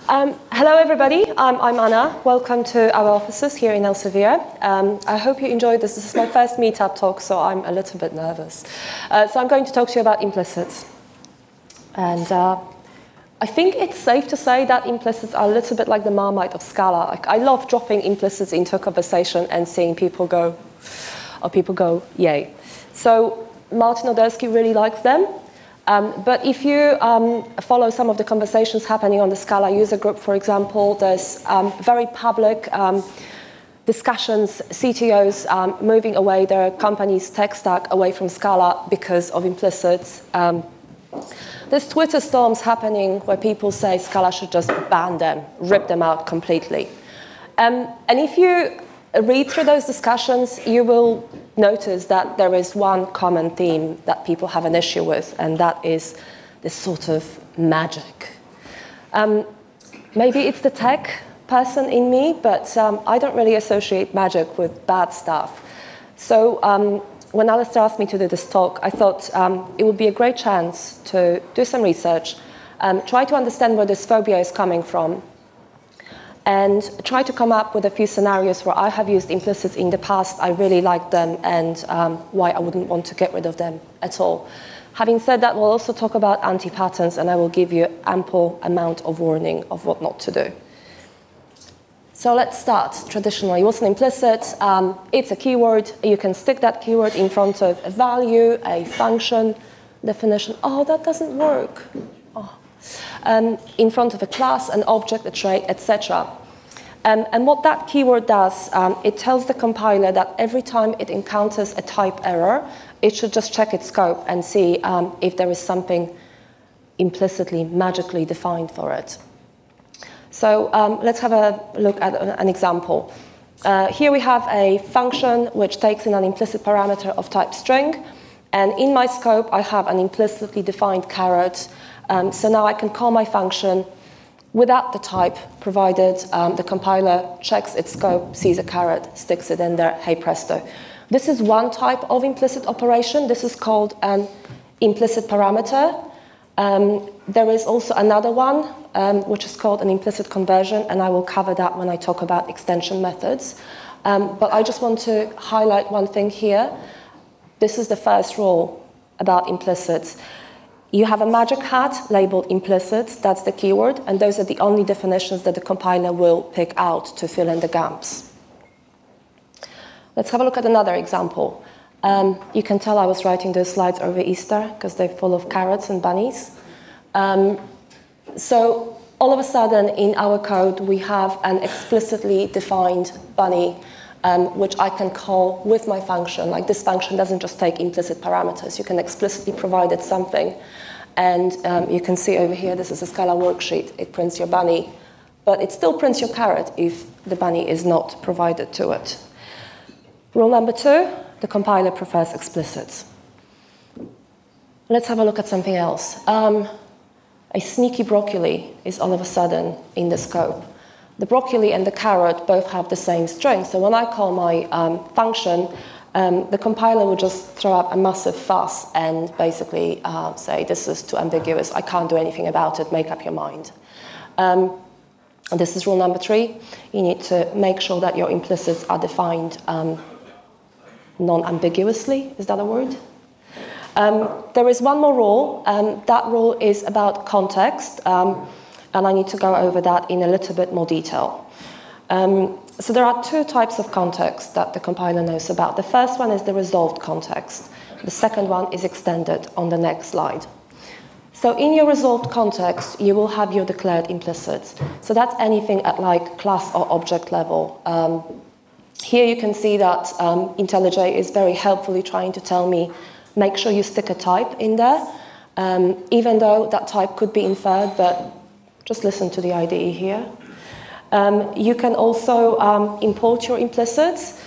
Hello everybody, I'm Anna. Welcome to our offices here in Elsevier. I hope you enjoyed this. This is my first meetup talk, so I'm a little bit nervous. So I'm going to talk to you about implicits. And I think it's safe to say that implicits are a little bit like the Marmite of Scala. Like, I love dropping implicits into a conversation and seeing people go, yay. So Martin Odersky really likes them. But if you follow some of the conversations happening on the Scala user group, for example, there's very public discussions, CTOs moving away their company's tech stack away from Scala because of implicits. There's Twitter storms happening where people say Scala should just ban them, rip them out completely. And if you read through those discussions, you will notice that there is one common theme that people have an issue with, and that is this sort of magic. Maybe it's the tech person in me, but I don't really associate magic with bad stuff. So when Alistair asked me to do this talk, I thought it would be a great chance to do some research, try to understand where this phobia is coming from, and try to come up with a few scenarios where I have used implicits in the past, I really liked them, and why I wouldn't want to get rid of them at all. Having said that, we'll also talk about anti-patterns, and I will give you ample amount of warning of what not to do. So let's start traditionally. What's an implicit? It's a keyword. You can stick that keyword in front of a value, a function, definition. Oh, that doesn't work. Oh. In front of a class, an object, a trait, etc. And what that keyword does, it tells the compiler that every time it encounters a type error, it should just check its scope and see if there is something implicitly, magically defined for it. So let's have a look at an example. Here we have a function which takes in an implicit parameter of type string. And in my scope, I have an implicitly defined caret. So now I can call my function without the type, provided the compiler checks its scope, sees a caret, sticks it in there, hey presto. This is one type of implicit operation. This is called an implicit parameter. There is also another one, which is called an implicit conversion, and I will cover that when I talk about extension methods. But I just want to highlight one thing here. This is the first rule about implicits. You have a magic hat labeled implicits, that's the keyword, and those are the only definitions that the compiler will pick out to fill in the gaps. Let's have a look at another example. You can tell I was writing those slides over Easter because they're full of carrots and bunnies. So all of a sudden in our code we have an explicitly defined bunny which I can call with my function. Like, this function doesn't just take implicit parameters. You can explicitly provide it something. And you can see over here, this is a Scala worksheet. It prints your bunny, but it still prints your caret if the bunny is not provided to it. Rule number 2, the compiler prefers explicits. Let's have a look at something else. A sneaky broccoli is all of a sudden in the scope. The broccoli and the caret both have the same string, so when I call my function, the compiler will just throw up a massive fuss and basically say, this is too ambiguous, I can't do anything about it, make up your mind. This is rule number 3. You need to make sure that your implicits are defined non-ambiguously. Is that a word? There is one more rule, that rule is about context. And I need to go over that in a little bit more detail. So there are 2 types of context that the compiler knows about. The first one is the resolved context. The second one is extended on the next slide. So in your resolved context, you will have your declared implicits. So that's anything at like class or object level. Here you can see that IntelliJ is very helpfully trying to tell me, make sure you stick a type in there, even though that type could be inferred, but just listen to the IDE here. You can also import your implicits.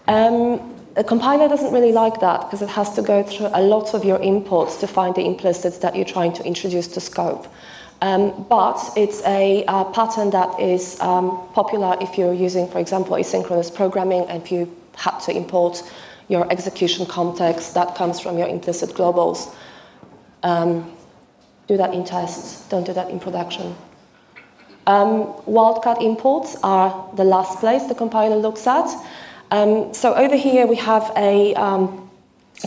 A compiler doesn't really like that because it has to go through a lot of your imports to find the implicits that you're trying to introduce to scope. But it's a pattern that is popular if you're using, for example, asynchronous programming, and if you had to import your execution context that comes from your implicit globals. Do that in tests, don't do that in production. Wildcard imports are the last place the compiler looks at. So over here we have a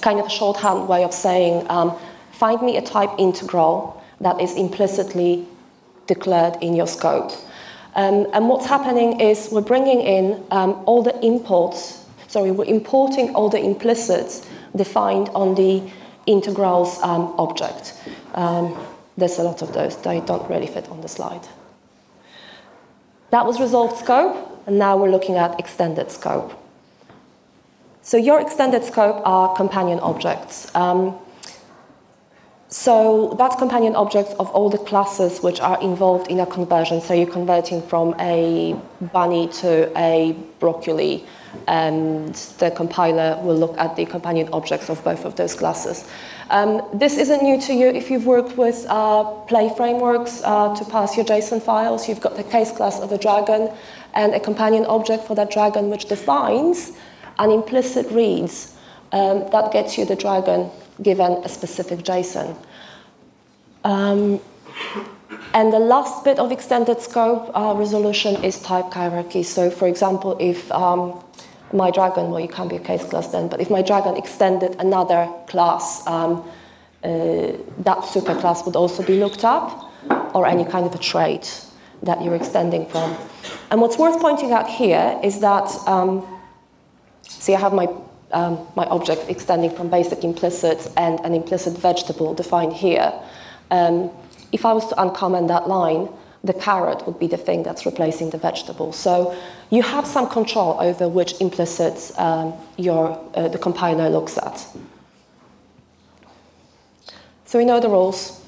kind of a shorthand way of saying, find me a type integral that is implicitly declared in your scope. And what's happening is we're bringing in all the imports, we're importing all the implicits defined on the integrals object. There's a lot of those, they don't really fit on the slide. That was resolved scope, and now we're looking at extended scope. So your extended scope are companion objects. So that's companion objects of all the classes which are involved in a conversion. So you're converting from a bunny to a broccoli, and the compiler will look at the companion objects of both of those classes. This isn't new to you if you've worked with Play frameworks to parse your JSON files. You've got the case class of a dragon and a companion object for that dragon which defines an implicit reads that gets you the dragon given a specific JSON. And the last bit of extended scope resolution is type hierarchy. So for example, if my dragon, well, you can't be a case class then, but if my dragon extended another class, that superclass would also be looked up, or any kind of a trait that you're extending from. And what's worth pointing out here is that, see, I have my object extending from basic implicits and an implicit vegetable defined here. If I was to uncomment that line, the carrot would be the thing that's replacing the vegetable. So you have some control over which implicits the compiler looks at. So we know the rules.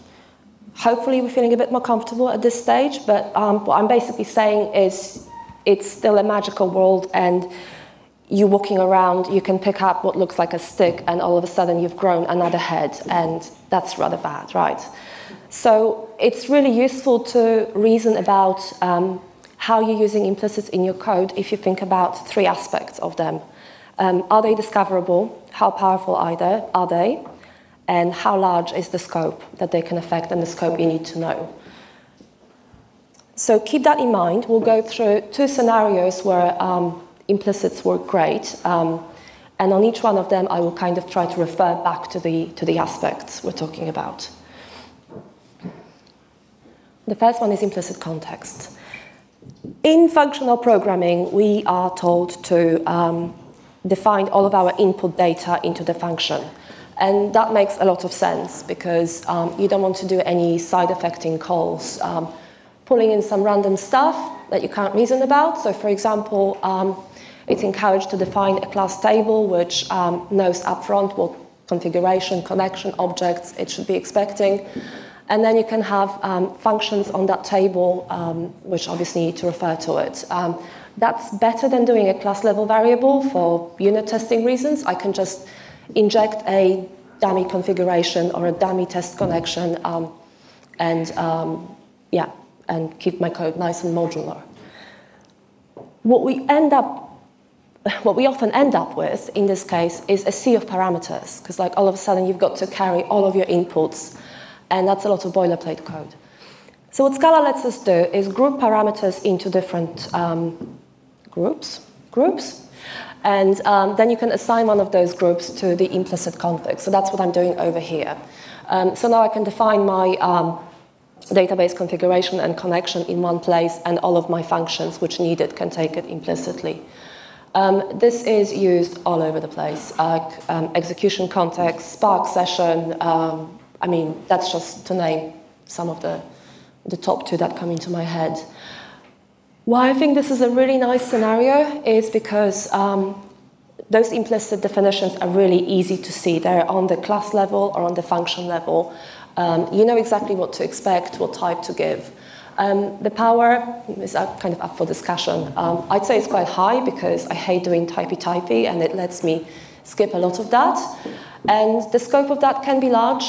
Hopefully we're feeling a bit more comfortable at this stage, but what I'm basically saying is it's still a magical world, and you're walking around, you can pick up what looks like a stick, and all of a sudden you've grown another head, and that's rather bad, right? So it's really useful to reason about how you're using implicits in your code if you think about three aspects of them. Are they discoverable? How powerful are they? And how large is the scope that they can affect, and the scope you need to know? So keep that in mind. We'll go through two scenarios where implicits work great, and on each one of them I will kind of try to refer back to the aspects we're talking about. The first one is implicit context. In functional programming, we are told to define all of our input data into the function. And that makes a lot of sense because you don't want to do any side-effecting calls, pulling in some random stuff that you can't reason about. So for example, it's encouraged to define a class table which knows upfront what configuration, connection, objects it should be expecting. And then you can have functions on that table which obviously need to refer to it. That's better than doing a class level variable for unit testing reasons. I can just inject a dummy configuration or a dummy test connection and keep my code nice and modular. What we often end up with in this case is a sea of parameters, because like all of a sudden you've got to carry all of your inputs, and that's a lot of boilerplate code. So what Scala lets us do is group parameters into different groups, and then you can assign one of those groups to the implicit config. So that's what I'm doing over here. So now I can define my database configuration and connection in one place, and all of my functions which need it can take it implicitly. This is used all over the place, execution context, Spark session. I mean, that's just to name some of the top two that come into my head. Why I think this is a really nice scenario is because those implicit definitions are really easy to see. They're on the class level or on the function level. You know exactly what to expect, what type to give. The power is kind of up for discussion. I'd say it's quite high because I hate doing typey, and it lets me skip a lot of that. And the scope of that can be large,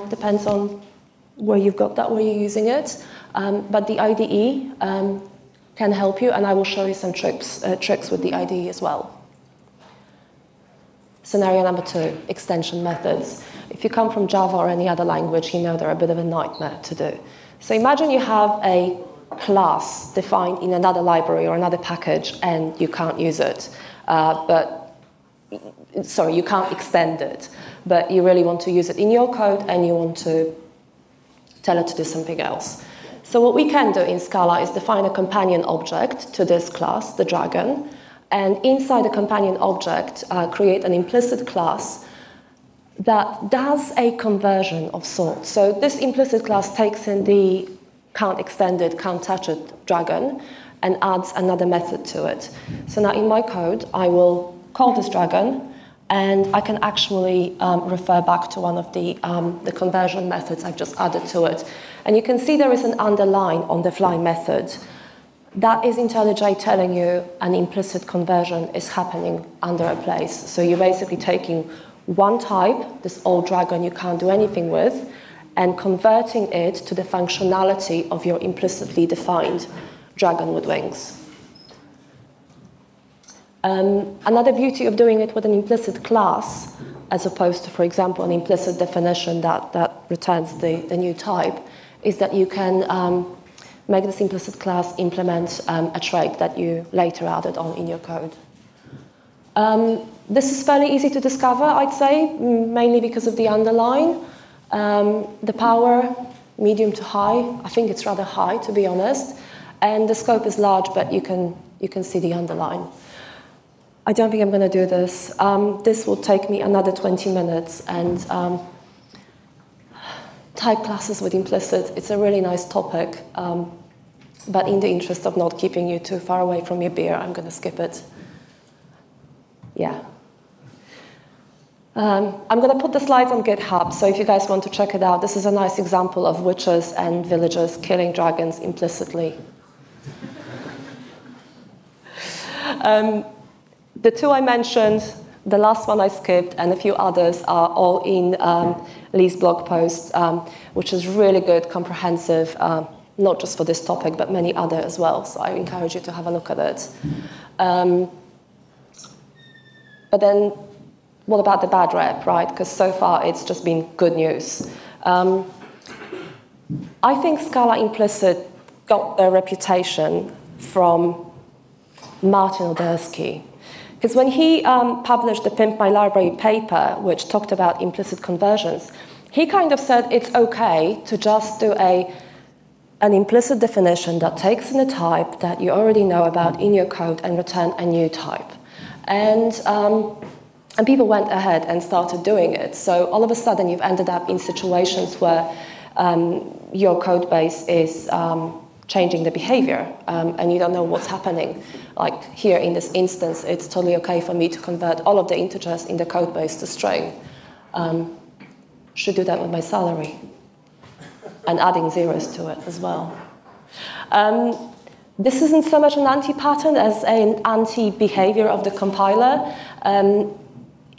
depends on where you've got that, where you're using it. But the IDE can help you, and I will show you some tricks with the IDE as well. Scenario number 2, extension methods. If you come from Java or any other language, you know they're a bit of a nightmare to do. So imagine you have a class defined in another library or another package and you can't use it. Sorry, you can't extend it, but you really want to use it in your code and you want to tell it to do something else. So what we can do in Scala is define a companion object to this class, the dragon, and inside the companion object, create an implicit class that does a conversion of sorts. So this implicit class takes in the can't extend it, can't touch it dragon and adds another method to it. So now in my code, I will call this dragon and I can actually refer back to one of the conversion methods I've just added to it. And you can see there is an underline on the fly method. That is IntelliJ telling you an implicit conversion is happening under a place. So you're basically taking one type, this old dragon you can't do anything with, and converting it to the functionality of your implicitly defined dragon with wings. Another beauty of doing it with an implicit class, as opposed to, for example, an implicit definition that returns the new type, is that you can make this implicit class implement a trait that you later added on in your code. This is fairly easy to discover, I'd say, mainly because of the underline. The power, medium to high, I think it's rather high, to be honest. And the scope is large, but you can see the underline. I don't think I'm going to do this. This will take me another 20 minutes. And type classes with implicit, it's a really nice topic. But in the interest of not keeping you too far away from your beer, I'm going to skip it. Yeah. I'm going to put the slides on GitHub, so if you guys want to check it out, this is a nice example of witches and villagers killing dragons implicitly. The two I mentioned, the last one I skipped, and a few others are all in Lee's blog post, which is really good, comprehensive, not just for this topic, but many other as well. So I encourage you to have a look at it. But then, what about the bad rep, right? Because so far it's just been good news. I think Scala implicit got their reputation from Martin Odersky. Because when he published the Pimp My Library paper, which talked about implicit conversions, he kind of said it's okay to just do an implicit definition that takes in a type that you already know about in your code and return a new type. And people went ahead and started doing it. So all of a sudden, you've ended up in situations where your code base is changing the behavior, and you don't know what's happening. Like here in this instance, it's totally okay for me to convert all of the integers in the code base to string. Should do that with my salary, and adding zeros to it as well. This isn't so much an anti-pattern as an anti-behavior of the compiler.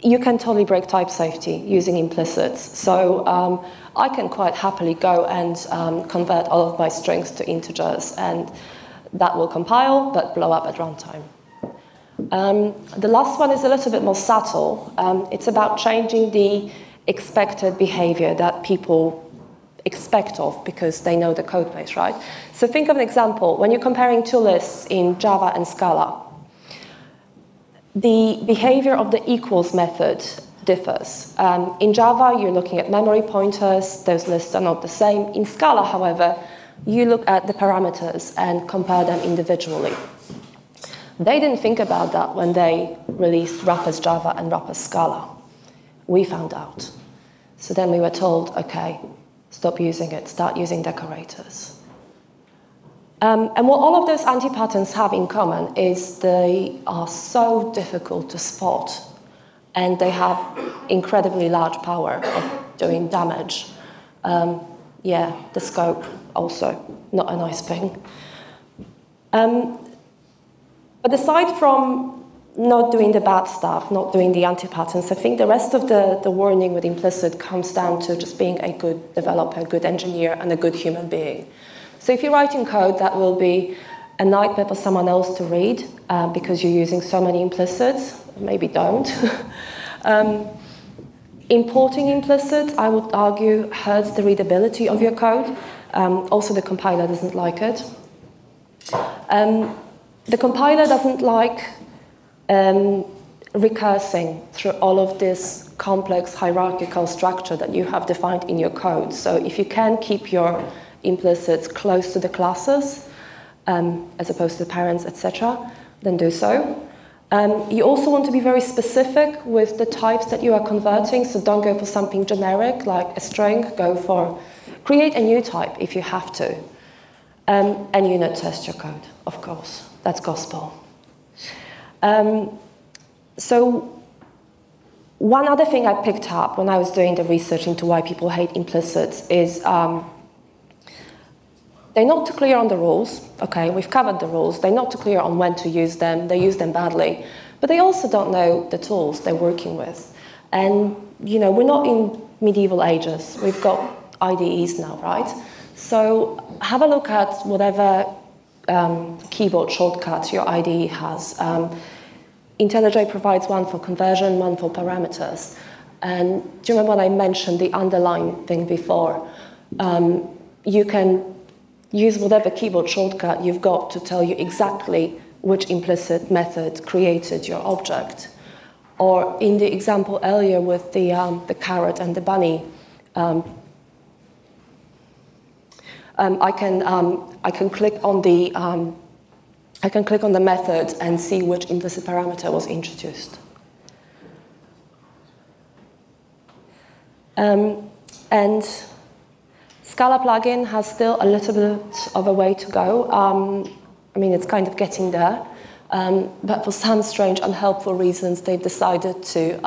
You can totally break type safety using implicits. So I can quite happily go and convert all of my strings to integers, and that will compile but blow up at runtime. The last one is a little bit more subtle. It's about changing the expected behavior that people expect of because they know the code base, right? So think of an example. When you're comparing two lists in Java and Scala, the behavior of the equals method differs. In Java, you're looking at memory pointers. Those lists are not the same. In Scala, however, you look at the parameters and compare them individually. They didn't think about that when they released wrappers Java and wrappers Scala. We found out. So then we were told, okay, stop using it, start using decorators. And what all of those anti-patterns have in common is they are so difficult to spot, and they have incredibly large power of doing damage. Yeah, the scope also, not a nice thing. But aside from not doing the bad stuff, not doing the anti-patterns, I think the rest of the warning with implicit comes down to just being a good developer, a good engineer, and a good human being. So if you're writing code that will be a nightmare for someone else to read because you're using so many implicits, maybe don't. Importing implicits, I would argue, hurts the readability of your code. Also, the compiler doesn't like it. The compiler doesn't like recursing through all of this complex hierarchical structure that you have defined in your code. So if you can keep your implicits close to the classes, as opposed to the parents, etc., then do so. You also want to be very specific with the types that you are converting, so don't go for something generic like a string, create a new type if you have to. And unit test your code, of course. That's gospel. So one other thing I picked up when I was doing the research into why people hate implicits is they're not too clear on the rules. Okay, we've covered the rules. They're not too clear on when to use them. They use them badly. But they also don't know the tools they're working with. And, we're not in medieval ages. We've got IDEs now, right? So have a look at whatever keyboard shortcut your IDE has. IntelliJ provides one for conversion, one for parameters. And do you remember when I mentioned the underline thing before? You can use whatever keyboard shortcut you've got to tell you exactly which implicit method created your object. Or in the example earlier with the carrot and the bunny, I can click on the method and see which implicit parameter was introduced. And Scala plugin has still a little bit of a way to go. I mean, it's kind of getting there. But for some strange, unhelpful reasons, they've decided to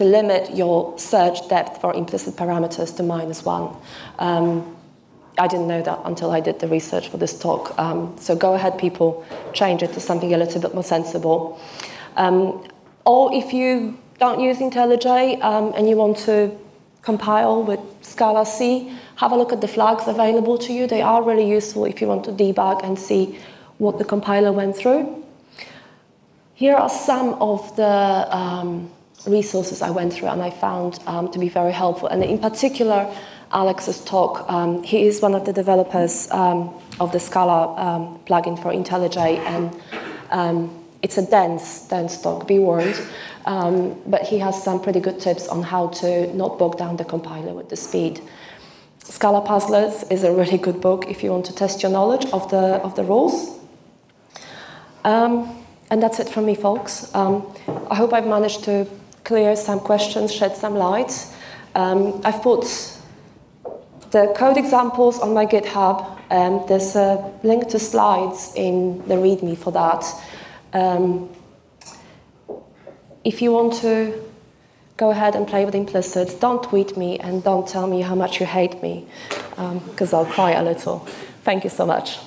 limit your search depth for implicit parameters to -1. I didn't know that until I did the research for this talk. So go ahead, people, change it to something a little bit more sensible. Or if you don't use IntelliJ and you want to compile with Scala C, have a look at the flags available to you. They are really useful if you want to debug and see what the compiler went through. Here are some of the resources I went through and I found to be very helpful. And in particular, Alex's talk. He is one of the developers of the Scala plugin for IntelliJ, and it's a dense talk, be warned. But he has some pretty good tips on how to not bog down the compiler with the speed. Scala Puzzlers is a really good book if you want to test your knowledge of the rules. And that's it from me, folks. I hope I've managed to clear some questions, shed some light. I've put the code examples on my GitHub. There's a link to slides in the README for that. If you want to go ahead and play with implicits, don't tweet me and don't tell me how much you hate me, because I'll cry a little. Thank you so much.